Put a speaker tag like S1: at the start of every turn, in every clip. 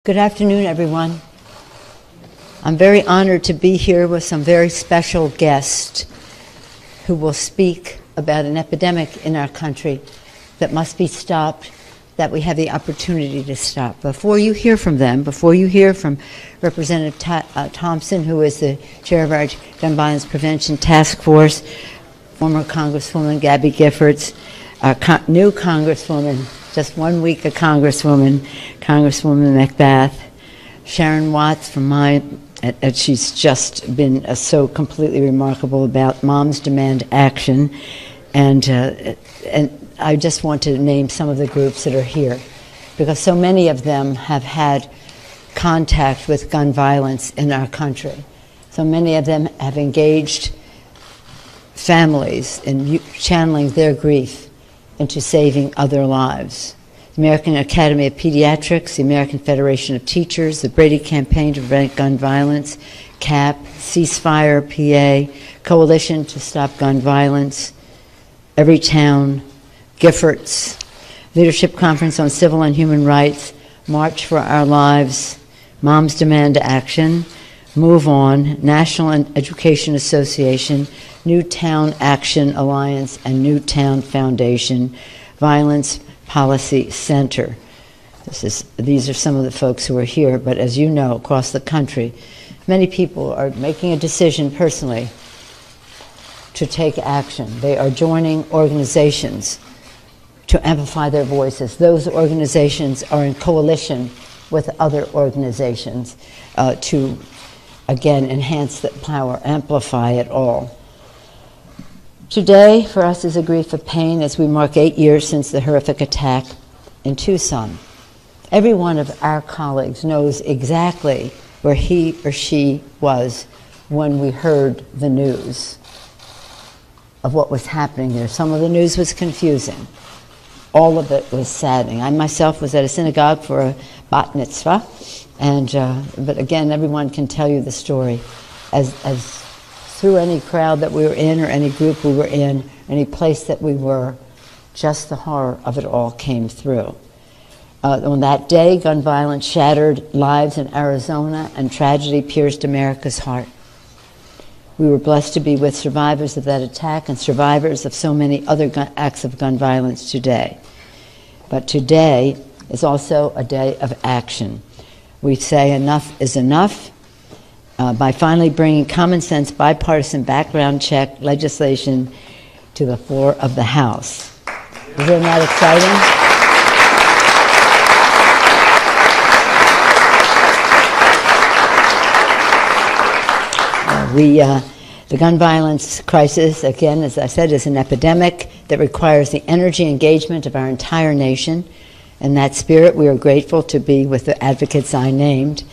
S1: Good afternoon, everyone. I'm very honored to be here with some very special guests who will speak about an epidemic in our country that must be stopped, that we have the opportunity to stop. Before you hear from them, before you hear from Representative Thompson, who is the chair of our Gun Violence Prevention Task Force, former Congresswoman Gabby Giffords, our new Congresswoman, just 1 week a Congresswoman McBath, Sharon Watts from mine, and she's just been so completely remarkable about Moms Demand Action, and I just want to name some of the groups that are here, because so many of them have had contact with gun violence in our country. So many of them have engaged families in channeling their grief into saving other lives. The American Academy of Pediatrics, the American Federation of Teachers, the Brady Campaign to Prevent Gun Violence, CAP, Ceasefire PA, Coalition to Stop Gun Violence, Everytown, Giffords, Leadership Conference on Civil and Human Rights, March for Our Lives, Moms Demand Action, Move On, National Education Association, Newtown Action Alliance, and Newtown Foundation, Violence Policy Center. These are some of the folks who are here, but as you know, across the country, many people are making a decision personally to take action. They are joining organizations to amplify their voices. Those organizations are in coalition with other organizations to, again, enhance that power, amplify it all. Today, for us, is a grief of pain as we mark 8 years since the horrific attack in Tucson. Every one of our colleagues knows exactly where he or she was when we heard the news of what was happening there. Some of the news was confusing. All of it was saddening. I myself was at a synagogue for a bat mitzvah, but again, everyone can tell you the story. As through any crowd that we were in, or any group we were in, any place that we were, just the horror of it all came through. On that day, gun violence shattered lives in Arizona, and tragedy pierced America's heart. We were blessed to be with survivors of that attack and survivors of so many other acts of gun violence today. But today is also a day of action. We say enough is enough by finally bringing common sense, bipartisan background check legislation to the floor of the House. Isn't that exciting? The gun violence crisis, again, as I said, is an epidemic that requires the energy engagement of our entire nation. In that spirit, we are grateful to be with the advocates I named,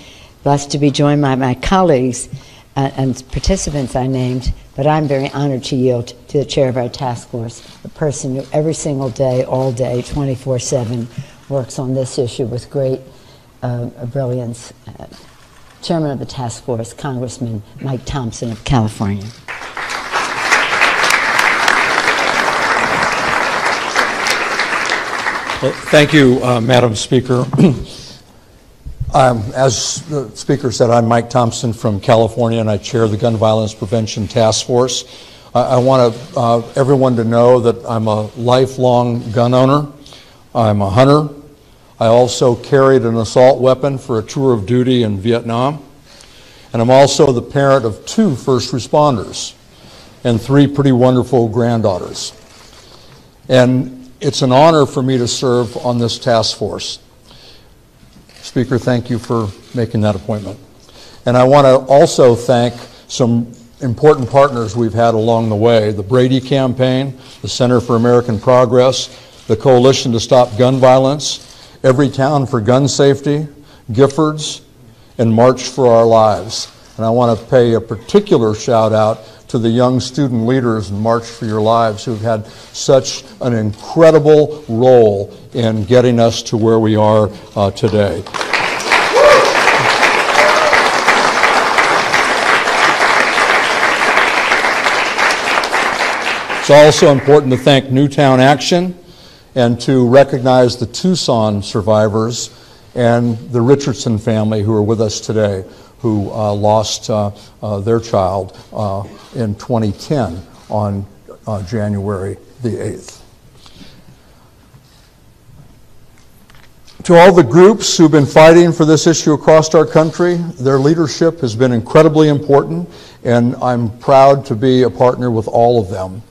S1: blessed to be joined by my colleagues and participants I named, but I'm very honored to yield to the chair of our task force, a person who every single day, all day, 24/7, works on this issue with great brilliance. Chairman of the task force, Congressman Mike Thompson of California.
S2: Well, thank you, Madam Speaker. As the Speaker said, I'm Mike Thompson from California, and I chair the Gun Violence Prevention Task Force. I want everyone to know that I'm a lifelong gun owner. I'm a hunter. I also carried an assault weapon for a tour of duty in Vietnam. And I'm also the parent of 2 first responders and 3 pretty wonderful granddaughters. And it's an honor for me to serve on this task force. Speaker, thank you for making that appointment. And I want to also thank some important partners we've had along the way: the Brady Campaign, the Center for American Progress, the Coalition to Stop Gun Violence, Everytown for Gun Safety, Giffords, and March for Our Lives. And I want to pay a particular shout out to the young student leaders in March for Your Lives who've had such an incredible role in getting us to where we are today. It's also important to thank Newtown Action and to recognize the Tucson survivors and the Richardson family who are with us today, who lost their child in 2010 on January the 8th. To all the groups who've been fighting for this issue across our country, their leadership has been incredibly important, and I'm proud to be a partner with all of them.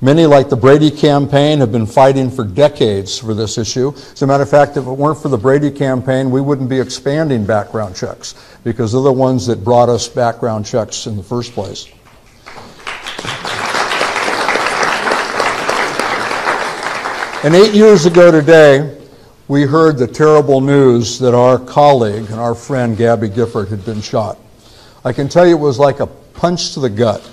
S2: Many, like the Brady campaign, have been fighting for decades for this issue. As a matter of fact, if it weren't for the Brady campaign, we wouldn't be expanding background checks, because they're the ones that brought us background checks in the first place. And 8 years ago today, we heard the terrible news that our colleague and our friend Gabby Gifford had been shot. I can tell you it was like a punch to the gut.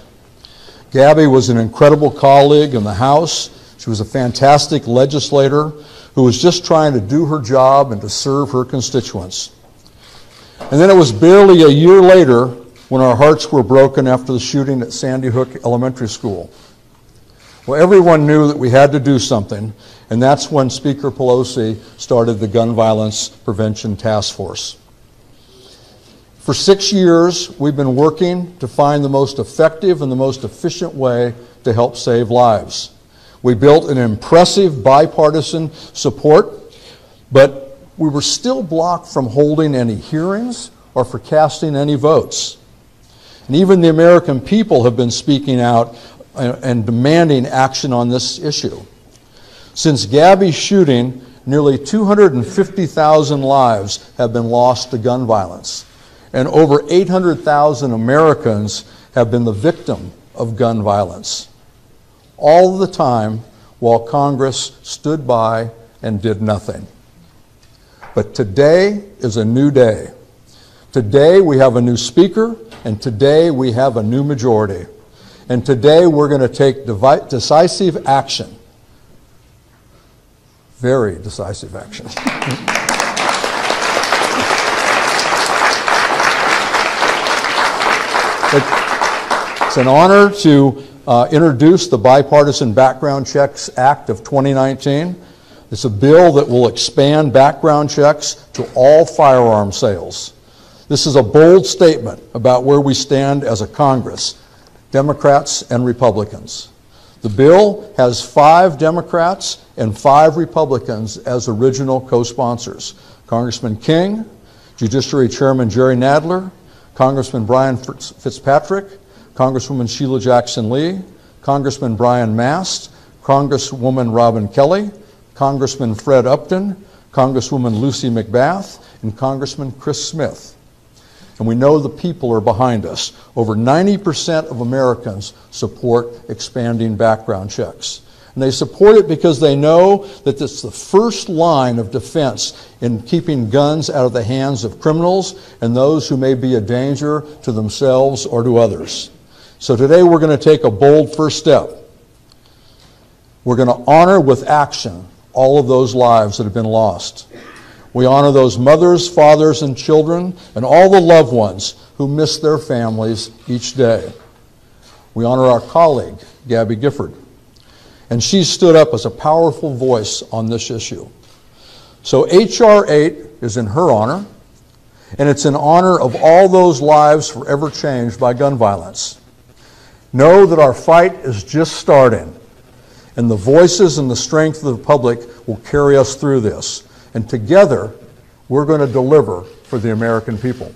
S2: Gabby was an incredible colleague in the House. She was a fantastic legislator who was just trying to do her job and to serve her constituents. And then it was barely a year later when our hearts were broken after the shooting at Sandy Hook Elementary School. Well, everyone knew that we had to do something, and that's when Speaker Pelosi started the Gun Violence Prevention Task Force. For 6 years, we've been working to find the most effective and the most efficient way to help save lives. We built an impressive bipartisan support, but we were still blocked from holding any hearings or for casting any votes. And even the American people have been speaking out and demanding action on this issue. Since Gabby's shooting, nearly 250,000 lives have been lost to gun violence, and over 800,000 Americans have been the victim of gun violence. All the time while Congress stood by and did nothing. But today is a new day. Today we have a new speaker, and today we have a new majority. And today we're going to take decisive action. Very decisive action. It's an honor to introduce the Bipartisan Background Checks Act of 2019. It's a bill that will expand background checks to all firearm sales. This is a bold statement about where we stand as a Congress, Democrats and Republicans. The bill has 5 Democrats and 5 Republicans as original co-sponsors. Congressman King, Judiciary Chairman Jerry Nadler, Congressman Brian Fitzpatrick, Congresswoman Sheila Jackson Lee, Congressman Brian Mast, Congresswoman Robin Kelly, Congressman Fred Upton, Congresswoman Lucy McBath, and Congressman Chris Smith. And we know the people are behind us. Over 90% of Americans support expanding background checks. And they support it because they know that it's the first line of defense in keeping guns out of the hands of criminals and those who may be a danger to themselves or to others. So today we're going to take a bold first step. We're going to honor with action all of those lives that have been lost. We honor those mothers, fathers, and children, and all the loved ones who miss their families each day. We honor our colleague, Gabby Gifford, and she stood up as a powerful voice on this issue. So H.R. 8 is in her honor, and it's in honor of all those lives forever changed by gun violence. Know that our fight is just starting, and the voices and the strength of the public will carry us through this. And together, we're going to deliver for the American people.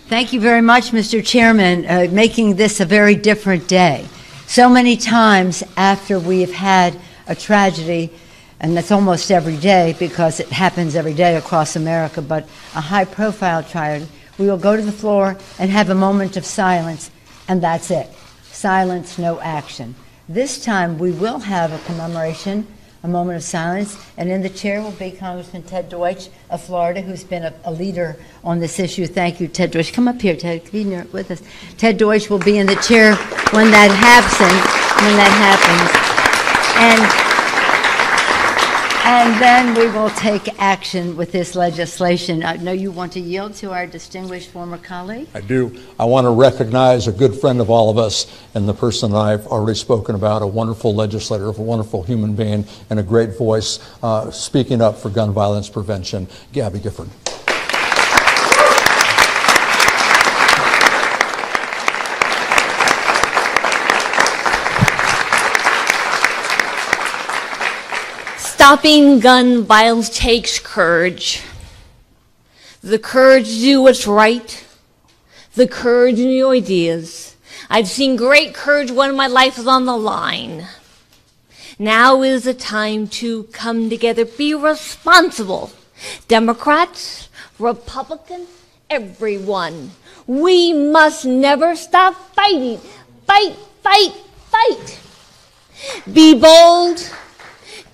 S1: Thank you very much, Mr. Chairman, making this a very different day. So many times after we've had a tragedy, and that's almost every day because it happens every day across America, but a high-profile tragedy, we will go to the floor and have a moment of silence, and that's it. Silence, no action. This time we will have a commemoration, a moment of silence, and in the chair will be Congressman Ted Deutsch of Florida, who's been a leader on this issue. Thank you, Ted Deutsch. Come up here, Ted. Be with us. Ted Deutsch will be in the chair when that happens. And then we will take action with this legislation. I know you want to yield to our distinguished former colleague.
S2: I do. I want to recognize a good friend of all of us and the person that I've already spoken about, a wonderful legislator, a wonderful human being, and a great voice speaking up for gun violence prevention, Gabby Gifford.
S3: Stopping gun violence takes courage. The courage to do what's right. The courage in your ideas. I've seen great courage when my life is on the line. Now is the time to come together, be responsible. Democrats, Republicans, everyone. We must never stop fighting. Fight, fight, fight. Be bold.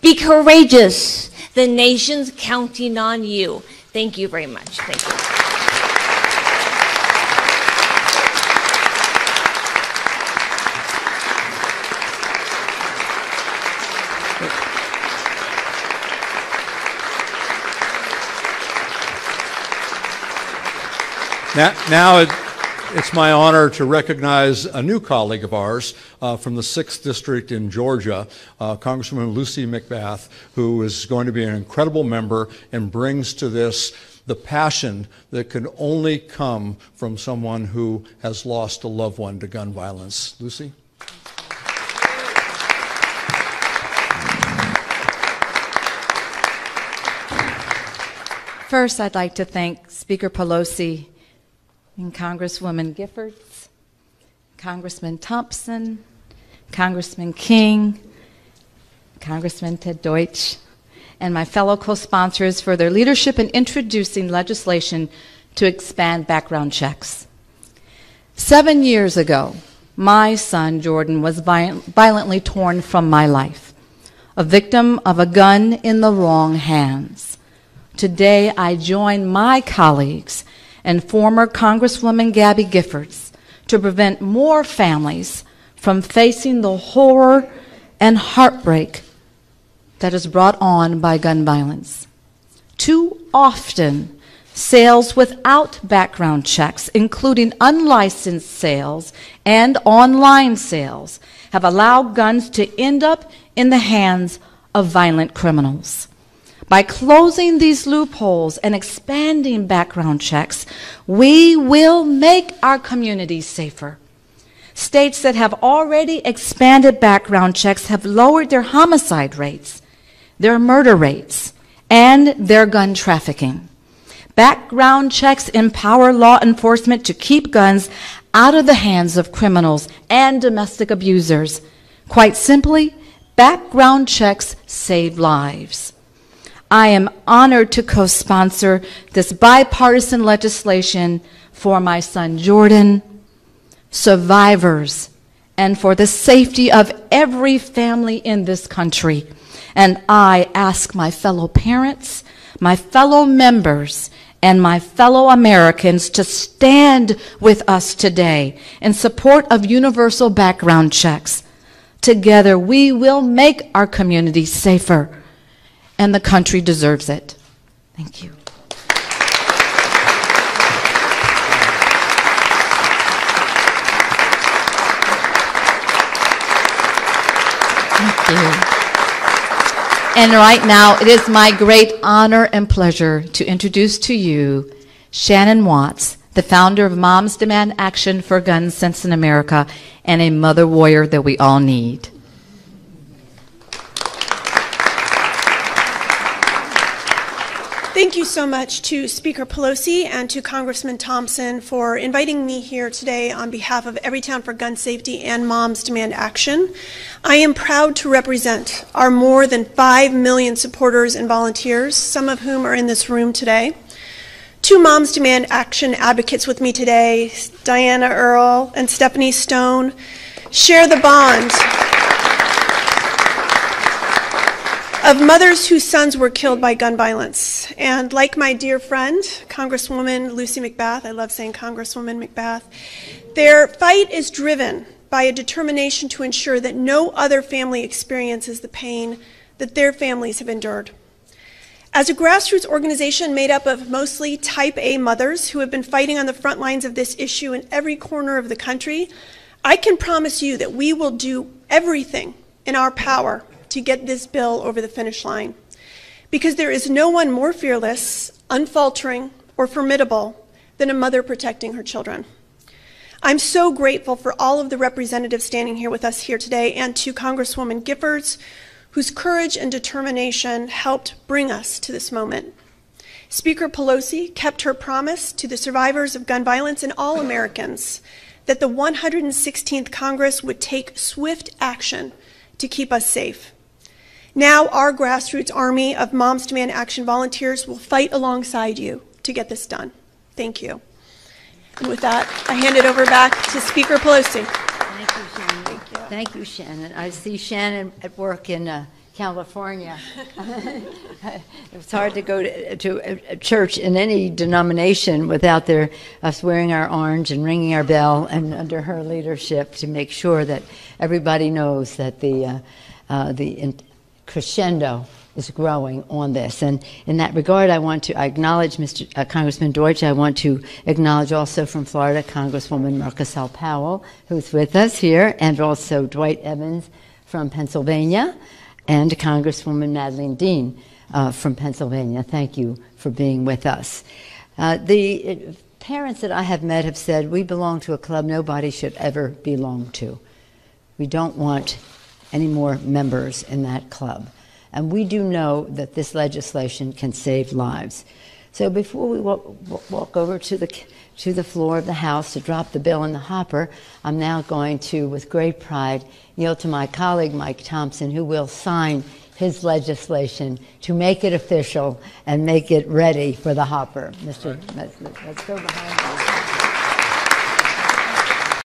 S3: Be courageous. The nation's counting on you. Thank you very much. Thank you.
S2: Now it's my honor to recognize a new colleague of ours from the 6th District in Georgia, Congresswoman Lucy McBath, who is going to be an incredible member and brings to this the passion that can only come from someone who has lost a loved one to gun violence. Lucy?
S4: First, I'd like to thank Speaker Pelosi and Congresswoman Giffords, Congressman Thompson, Congressman King, Congressman Ted Deutsch, and my fellow co-sponsors for their leadership in introducing legislation to expand background checks. 7 years ago, my son Jordan was violently torn from my life, a victim of a gun in the wrong hands. Today, I join my colleagues and former Congresswoman Gabby Giffords to prevent more families from facing the horror and heartbreak that is brought on by gun violence. Too often, sales without background checks, including unlicensed sales and online sales, have allowed guns to end up in the hands of violent criminals. By closing these loopholes and expanding background checks, we will make our communities safer. States that have already expanded background checks have lowered their homicide rates, their murder rates, and their gun trafficking. Background checks empower law enforcement to keep guns out of the hands of criminals and domestic abusers. Quite simply, background checks save lives. I am honored to co-sponsor this bipartisan legislation for my son Jordan, survivors, and for the safety of every family in this country. And I ask my fellow parents, my fellow members, and my fellow Americans to stand with us today in support of universal background checks. Together, we will make our communities safer, and the country deserves it. Thank you. Thank you. And right now, it is my great honor and pleasure to introduce to you Shannon Watts, the founder of Moms Demand Action for Gun Sense in America, and a mother warrior that we all need.
S5: Thank you so much to Speaker Pelosi and to Congressman Thompson for inviting me here today on behalf of Everytown for Gun Safety and Moms Demand Action. I am proud to represent our more than 5 million supporters and volunteers, some of whom are in this room today. Two Moms Demand Action advocates with me today, Diana Earle and Stephanie Stone, share the bond of mothers whose sons were killed by gun violence. And like my dear friend, Congresswoman Lucy McBath, I love saying Congresswoman McBath, their fight is driven by a determination to ensure that no other family experiences the pain that their families have endured. As a grassroots organization made up of mostly type A mothers who have been fighting on the front lines of this issue in every corner of the country, I can promise you that we will do everything in our power to get this bill over the finish line. Because there is no one more fearless, unfaltering, or formidable than a mother protecting her children. I'm so grateful for all of the representatives standing here with us here today, and to Congresswoman Giffords, whose courage and determination helped bring us to this moment. Speaker Pelosi kept her promise to the survivors of gun violence and all Americans that the 116th Congress would take swift action to keep us safe. Now our grassroots army of Moms Demand Action volunteers will fight alongside you to get this done. Thank you. And with that, I hand it over back to Speaker Pelosi.
S1: Thank you, Shannon. Thank you, Shannon. I see Shannon at work in California. It's hard to go to a church in any denomination without us wearing our orange and ringing our bell, and under her leadership to make sure that everybody knows that the crescendo is growing on this. And in that regard, I acknowledge Congressman Deutsch. I want to acknowledge also from Florida, Congresswoman Marcusel Powell, who's with us here, and also Dwight Evans from Pennsylvania, and Congresswoman Madeleine Dean from Pennsylvania. Thank you for being with us. The parents that I have met have said, we belong to a club nobody should ever belong to. We don't want any more members in that club. And we do know that this legislation can save lives. So before we walk over to the floor of the House to drop the bill in the hopper, I'm now going to, with great pride, yield to my colleague Mike Thompson, who will sign his legislation to make it official and make it ready for the hopper. Let's go behind.